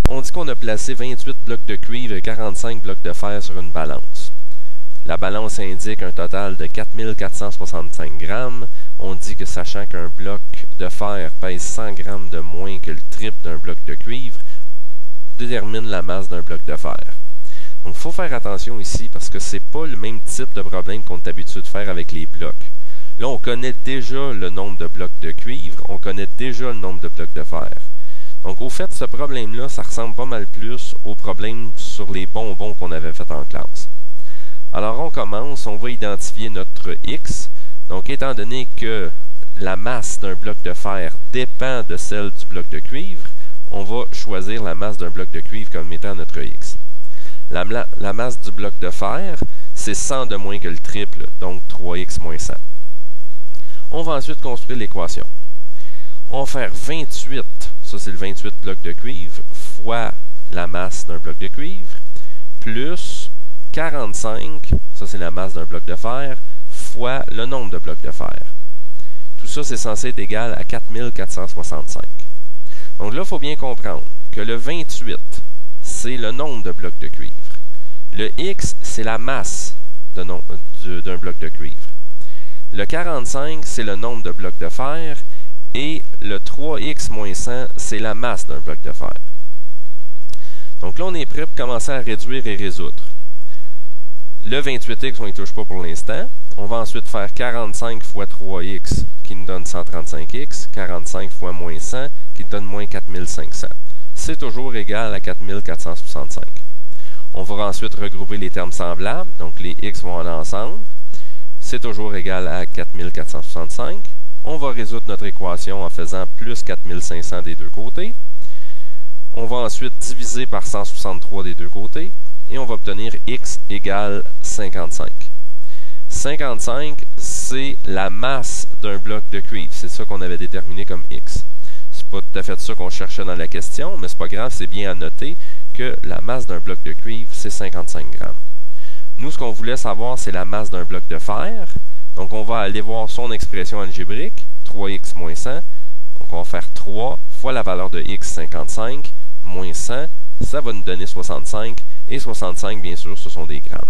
On dit qu'on a placé 28 blocs de cuivre et 45 blocs de fer sur une balance. La balance indique un total de 4465 grammes. On dit que sachant qu'un bloc de fer pèse 100 grammes de moins que le triple d'un bloc de cuivre, détermine la masse d'un bloc de fer. Donc il faut faire attention ici parce que c'est pas le même type de problème qu'on est habitué de faire avec les blocs. Là, on connaît déjà le nombre de blocs de cuivre, on connaît déjà le nombre de blocs de fer. Donc au fait, ce problème-là, ça ressemble pas mal plus au problème sur les bonbons qu'on avait fait en classe. Alors on commence, on va identifier notre X. Donc étant donné que la masse d'un bloc de fer dépend de celle du bloc de cuivre, on va choisir la masse d'un bloc de cuivre comme étant notre X. La masse du bloc de fer, c'est 100 de moins que le triple, donc 3x moins 100. On va ensuite construire l'équation. On va faire 28, ça c'est le 28 blocs de cuivre, fois la masse d'un bloc de cuivre, plus 45, ça c'est la masse d'un bloc de fer, fois le nombre de blocs de fer. Tout ça, c'est censé être égal à 4465. Donc là, il faut bien comprendre que le 28, c'est le nombre de blocs de cuivre. Le X, c'est la masse d'un bloc de cuivre. Le 45, c'est le nombre de blocs de fer. Et le 3x moins 100, c'est la masse d'un bloc de fer. Donc là, on est prêt pour commencer à réduire et résoudre. Le 28x, on n'y touche pas pour l'instant. On va ensuite faire 45 fois 3x, qui nous donne 135x. 45 fois moins 100, qui nous donne moins 4500. C'est toujours égal à 4465. On va ensuite regrouper les termes semblables. Donc les x vont aller ensemble. C'est toujours égal à 4465. On va résoudre notre équation en faisant plus 4500 des deux côtés. On va ensuite diviser par 163 des deux côtés. Et on va obtenir x égale 55. 55, c'est la masse d'un bloc de cuivre. C'est ça qu'on avait déterminé comme x. C'est pas tout à fait ça qu'on cherchait dans la question, mais c'est pas grave, c'est bien à noter que la masse d'un bloc de cuivre, c'est 55 grammes. Nous, ce qu'on voulait savoir, c'est la masse d'un bloc de fer. Donc, on va aller voir son expression algébrique, 3x moins 100. Donc, on va faire 3 fois la valeur de x, 55, moins 100. Ça va nous donner 65. Et 65, bien sûr, ce sont des grammes.